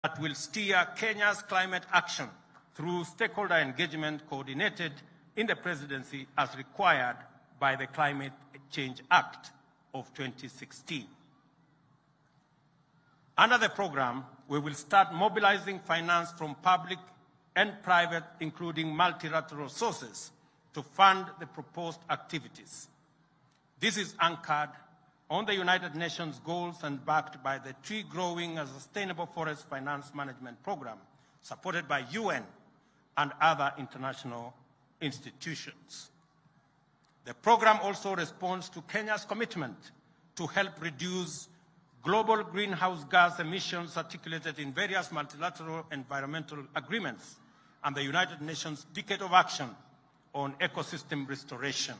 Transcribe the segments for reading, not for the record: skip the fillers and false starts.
that will steer Kenya's climate action through stakeholder engagement coordinated in the presidency as required by the Climate Change Act of 2016. Under the program, we will start mobilizing finance from public and private, including multilateral sources, to fund the proposed activities. This is anchored on the United Nations goals and backed by the Tree Growing and Sustainable Forest Finance Management Program, supported by UN and other international institutions. The program also responds to Kenya's commitment to help reduce global greenhouse gas emissions articulated in various multilateral environmental agreements and the United Nations Decade of Action on Ecosystem Restoration.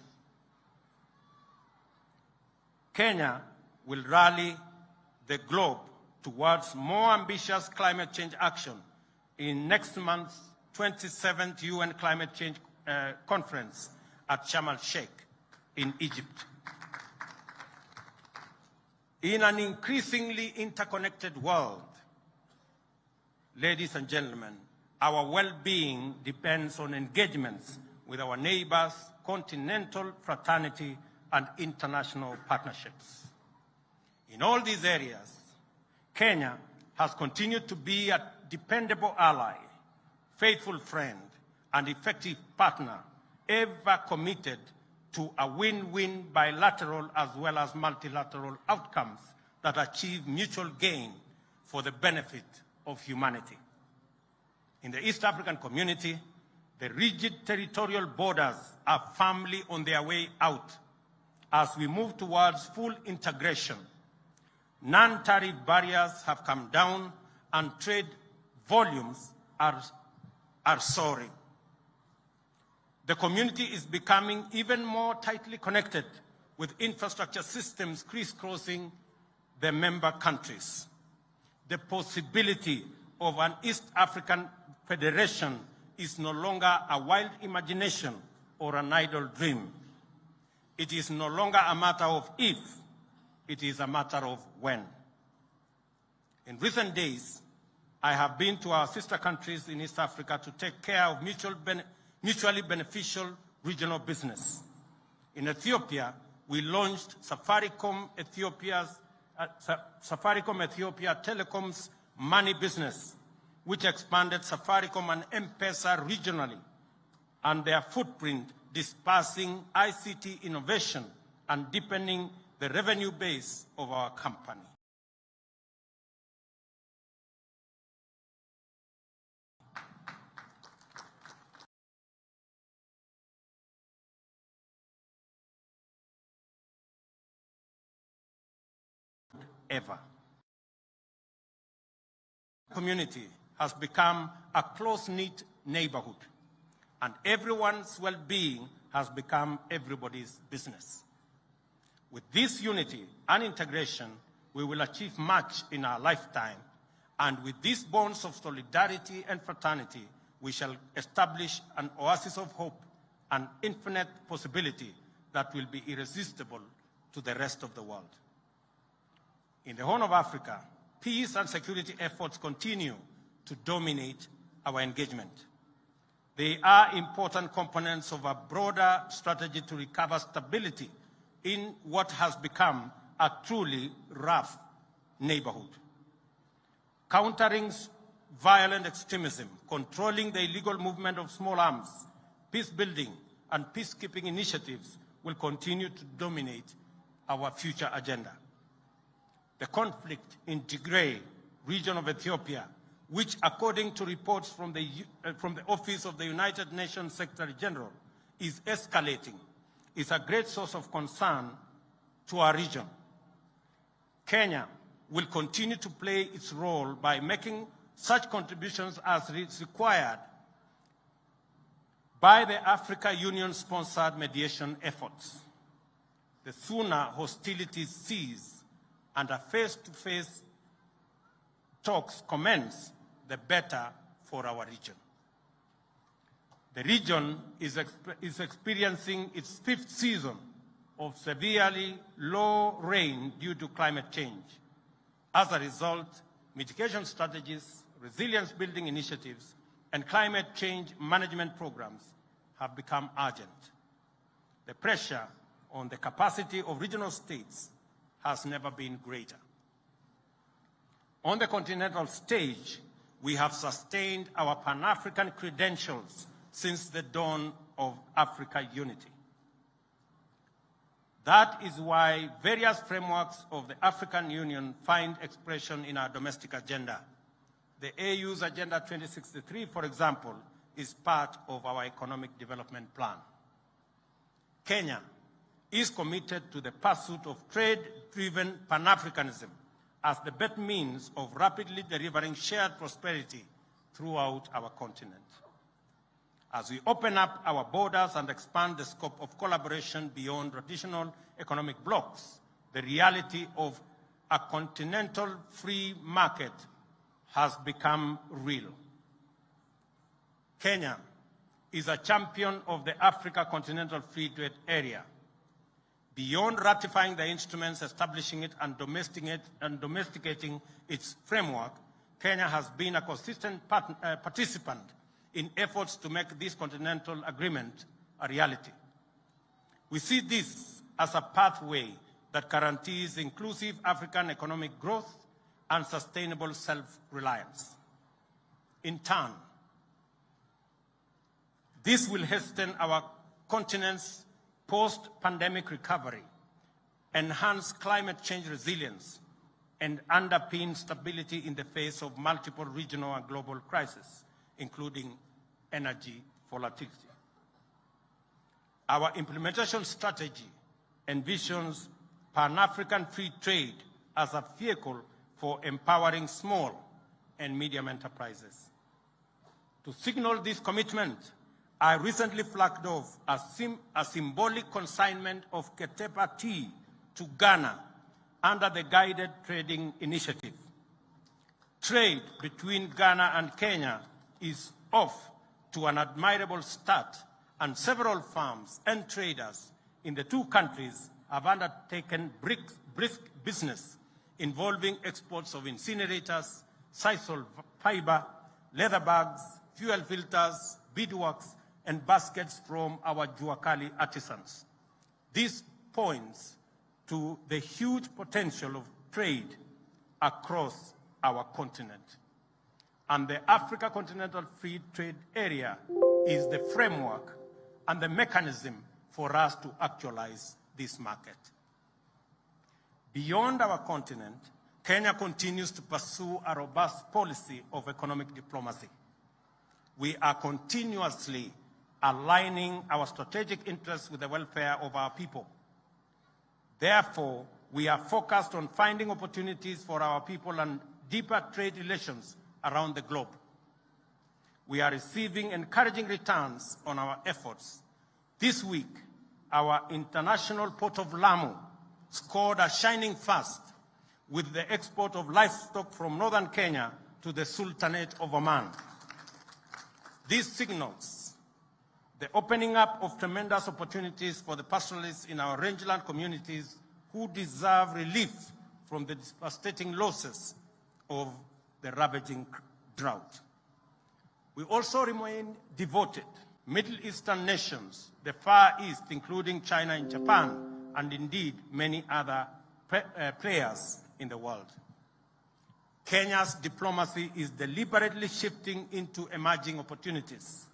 Kenya will rally the globe towards more ambitious climate change action in next month's 27th UN Climate Change Conference at Sharm el-Sheikh in Egypt. In an increasingly interconnected world, ladies and gentlemen, our well-being depends on engagements with our neighbors, continental fraternity, and international partnerships. In all these areas, Kenya has continued to be a dependable ally, faithful friend, and effective partner, ever committed to a win-win bilateral as well as multilateral outcomes that achieve mutual gain for the benefit of humanity. In the East African community, the rigid territorial borders are firmly on their way out as we move towards full integration. Non-tariff barriers have come down and trade volumes are soaring. The community is becoming even more tightly connected with infrastructure systems crisscrossing the member countries. The possibility of an East African federation is no longer a wild imagination or an idle dream. It is no longer a matter of if, it is a matter of when. In recent days, I have been to our sister countries in East Africa to take care of mutually beneficial regional business. In Ethiopia, we launched Safaricom Ethiopia Telecom's money business, which expanded Safaricom and M-Pesa regionally, and their footprint dispersing ICT innovation and deepening the revenue base of our company. Ever. Community has become a close-knit neighborhood, and everyone's well-being has become everybody's business. With this unity and integration, we will achieve much in our lifetime, and with these bonds of solidarity and fraternity, we shall establish an oasis of hope and infinite possibility that will be irresistible to the rest of the world. In the Horn of Africa, peace and security efforts continue to dominate our engagement. They are important components of a broader strategy to recover stability in what has become a truly rough neighborhood. Countering violent extremism, controlling the illegal movement of small arms, peace building, and peacekeeping initiatives will continue to dominate our future agenda. The conflict in Tigray region of Ethiopia, which according to reports from the Office of the United Nations Secretary General is escalating, is a great source of concern to our region. Kenya will continue to play its role by making such contributions as is required by the Africa Union-sponsored mediation efforts. The sooner hostilities cease and a face-to-face talks commence, the better for our region. The region is experiencing its 5th season of severely low rain due to climate change. As a result, mitigation strategies, resilience building initiatives, and climate change management programs have become urgent. The pressure on the capacity of regional states has never been greater. On the continental stage, we have sustained our Pan-African credentials since the dawn of Africa unity. That is why various frameworks of the African Union find expression in our domestic agenda. The AU's Agenda 2063, for example, is part of our economic development plan. Kenya is committed to the pursuit of trade-driven Pan-Africanism as the best means of rapidly delivering shared prosperity throughout our continent. As we open up our borders and expand the scope of collaboration beyond traditional economic blocs, the reality of a continental free market has become real. Kenya is a champion of the Africa Continental Free Trade Area. Beyond ratifying the instruments establishing it and domesticating its framework, Kenya has been a consistent participant in efforts to make this continental agreement a reality. We see this as a pathway that guarantees inclusive African economic growth and sustainable self-reliance. In turn, this will hasten our continent's post-pandemic recovery, enhance climate change resilience, and underpin stability in the face of multiple regional and global crises, including energy volatility. Our implementation strategy envisions Pan-African free trade as a vehicle for empowering small and medium enterprises. To signal this commitment, I recently flagged off a symbolic consignment of Ketepa tea to Ghana under the Guided Trading Initiative. Trade between Ghana and Kenya is off to an admirable start, and several firms and traders in the two countries have undertaken brisk business involving exports of incinerators, sisal fiber, leather bags, fuel filters, beadworks, and baskets from our Juakali artisans. This points to the huge potential of trade across our continent. And the Africa Continental Free Trade Area is the framework and the mechanism for us to actualize this market. Beyond our continent, Kenya continues to pursue a robust policy of economic diplomacy. We are continuously aligning our strategic interests with the welfare of our people. Therefore, we are focused on finding opportunities for our people and deeper trade relations around the globe. We are receiving encouraging returns on our efforts. This week, our international port of Lamu scored a shining first with the export of livestock from northern Kenya to the Sultanate of Oman. This signals the opening up of tremendous opportunities for the pastoralists in our rangeland communities who deserve relief from the devastating losses of the ravaging drought. We also remain devoted. Middle Eastern nations, the Far East, including China and Japan, and indeed many other players in the world. Kenya's diplomacy is deliberately shifting into emerging opportunities.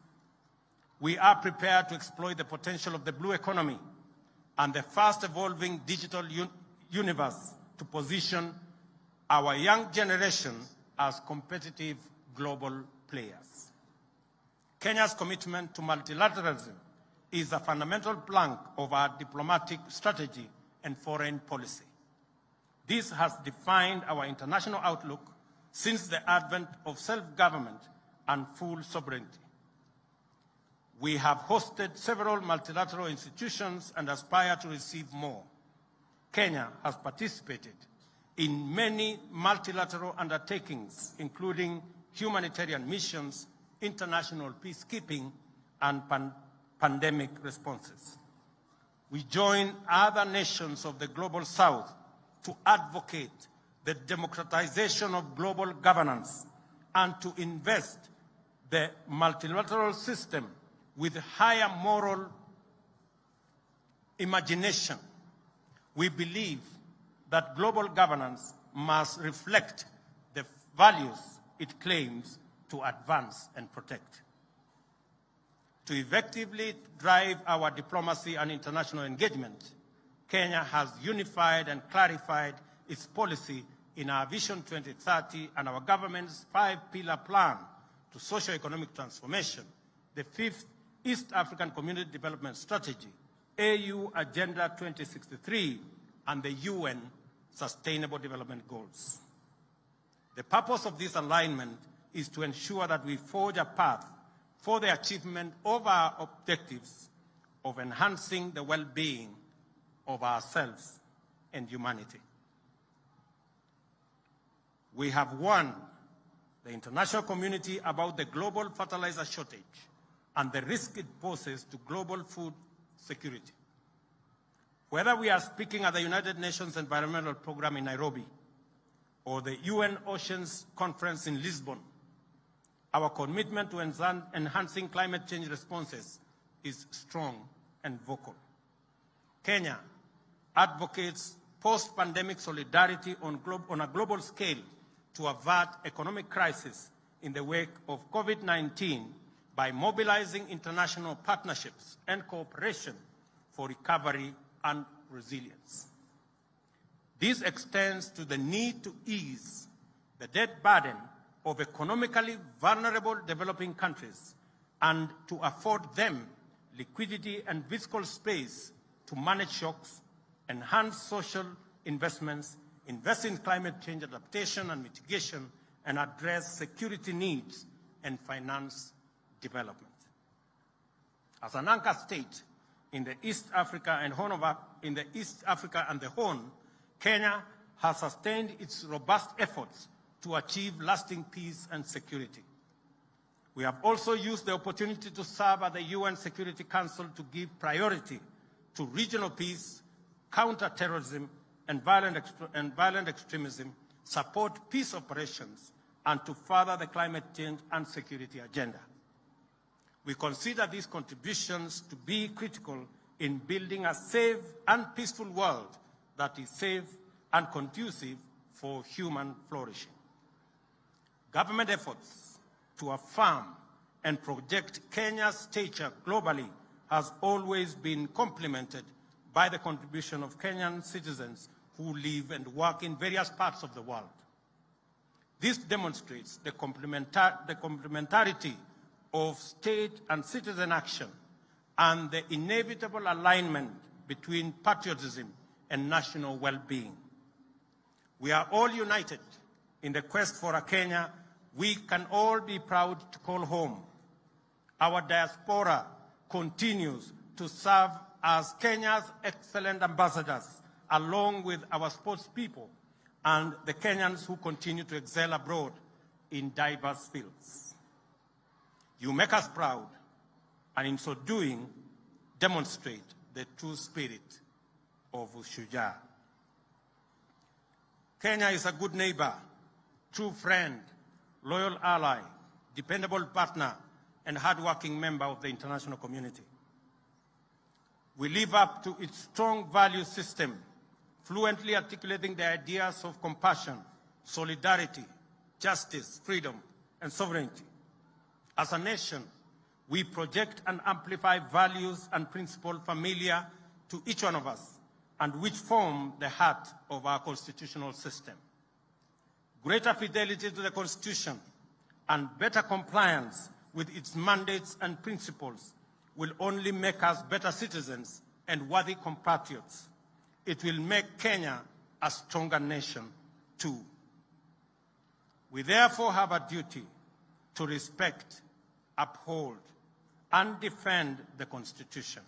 We are prepared to exploit the potential of the blue economy and the fast-evolving digital universe to position our young generation as competitive global players. Kenya's commitment to multilateralism is a fundamental plank of our diplomatic strategy and foreign policy. This has defined our international outlook since the advent of self-government and full sovereignty. We have hosted several multilateral institutions and aspire to receive more. Kenya has participated in many multilateral undertakings, including humanitarian missions, international peacekeeping, and pandemic responses. We join other nations of the Global South to advocate the democratization of global governance and to invest the multilateral system with higher moral imagination. We believe that global governance must reflect the values it claims to advance and protect. To effectively drive our diplomacy and international engagement, Kenya has unified and clarified its policy in our Vision 2030 and our government's 5-pillar plan to socio-economic transformation, the 5th East African Community Development Strategy, AU Agenda 2063, and the UN Sustainable Development Goals. The purpose of this alignment is to ensure that we forge a path for the achievement of our objectives of enhancing the well-being of ourselves and humanity. We have warned the international community about the global fertilizer shortage and the risk it poses to global food security. Whether we are speaking at the United Nations Environmental Programme in Nairobi or the UN Oceans Conference in Lisbon, our commitment to enhancing climate change responses is strong and vocal. Kenya advocates post-pandemic solidarity on a global scale to avert economic crisis in the wake of COVID-19 by mobilizing international partnerships and cooperation for recovery and resilience. This extends to the need to ease the debt burden of economically vulnerable developing countries and to afford them liquidity and fiscal space to manage shocks, enhance social investments, invest in climate change adaptation and mitigation, and address security needs and finance development. As an anchor state in the East Africa and the Horn, Kenya has sustained its robust efforts to achieve lasting peace and security. We have also used the opportunity to serve at the UN Security Council to give priority to regional peace, counter terrorism and violent extremism, support peace operations, and to further the climate change and security agenda. We consider these contributions to be critical in building a safe and peaceful world that is safe and conducive for human flourishing. Government efforts to affirm and project Kenya's stature globally has always been complemented by the contribution of Kenyan citizens who live and work in various parts of the world. This demonstrates the complementarity of state and citizen action and the inevitable alignment between patriotism and national well-being. We are all united in the quest for a Kenya we can all be proud to call home. Our diaspora continues to serve as Kenya's excellent ambassadors, along with our sports people and the Kenyans who continue to excel abroad in diverse fields. You make us proud, and in so doing, demonstrate the true spirit of Mashujaa. Kenya is a good neighbor, true friend, loyal ally, dependable partner, and hardworking member of the international community. We live up to its strong value system, fluently articulating the ideas of compassion, solidarity, justice, freedom, and sovereignty. As a nation, we project and amplify values and principles familiar to each one of us and which form the heart of our constitutional system. Greater fidelity to the Constitution and better compliance with its mandates and principles will only make us better citizens and worthy compatriots. It will make Kenya a stronger nation too. We therefore have a duty to respect, uphold, and defend the Constitution.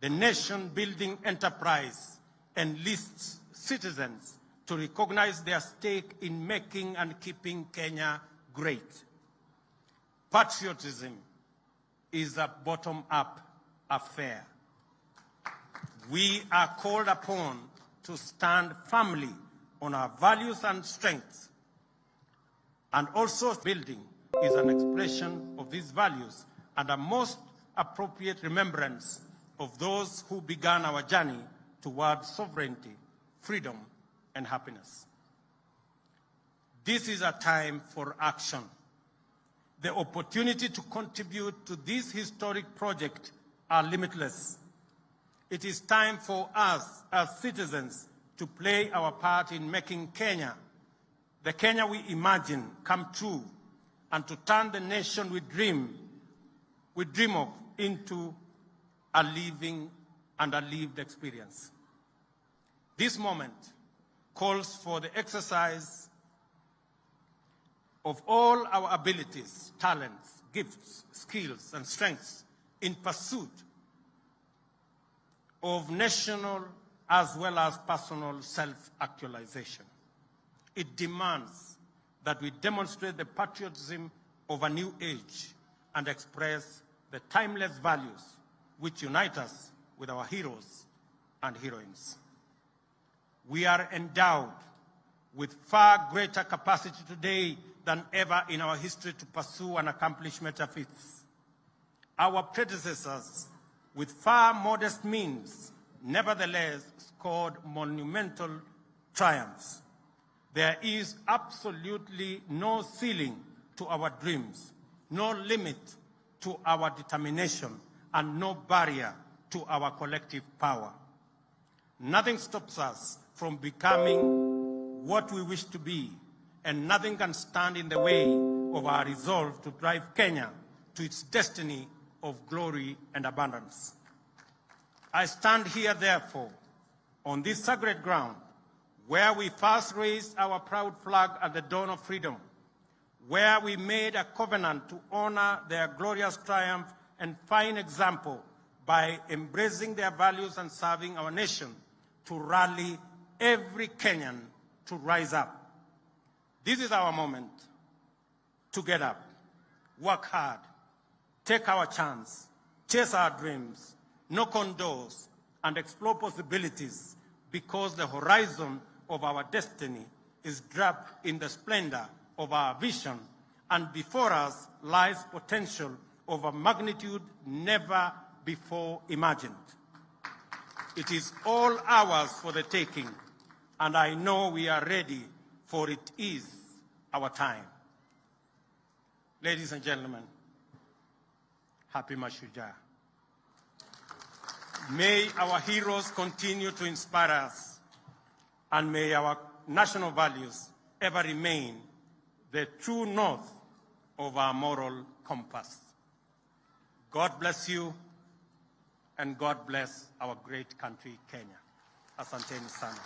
The nation-building enterprise enlists citizens to recognize their stake in making and keeping Kenya great. Patriotism is a bottom-up affair. We are called upon to stand firmly on our values and strengths And also building is an expression of these values and a most appropriate remembrance of those who began our journey towards sovereignty, freedom, and happiness. This is a time for action. The opportunity to contribute to this historic project are limitless. It is time for us as citizens to play our part in making Kenya, the Kenya we imagine, come true, and to turn the nation we dream of into a living and a lived experience. This moment calls for the exercise of all our abilities, talents, gifts, skills, and strengths in pursuit of national as well as personal self-actualization. It demands that we demonstrate the patriotism of a new age and express the timeless values which unite us with our heroes and heroines. We are endowed with far greater capacity today than ever in our history to pursue and accomplish major feats. Our predecessors, with far modest means, nevertheless scored monumental triumphs. There is absolutely no ceiling to our dreams, no limit to our determination, and no barrier to our collective power. Nothing stops us from becoming what we wish to be, and nothing can stand in the way of our resolve to drive Kenya to its destiny of glory and abundance. I stand here, therefore, on this sacred ground, where we first raised our proud flag at the dawn of freedom, where we made a covenant to honor their glorious triumph and fine example by embracing their values and serving our nation, to rally every Kenyan to rise up. This is our moment to get up, work hard, take our chance, chase our dreams, knock on doors, and explore possibilities, because the horizon of our destiny is wrapped in the splendor of our vision, and before us lies potential of a magnitude never before imagined. It is all ours for the taking, and I know we are ready, for it is our time. Ladies and gentlemen, happy Mashujaa. May our heroes continue to inspire us, and may our national values ever remain the true north of our moral compass. God bless you, and God bless our great country, Kenya. Asanteni sana.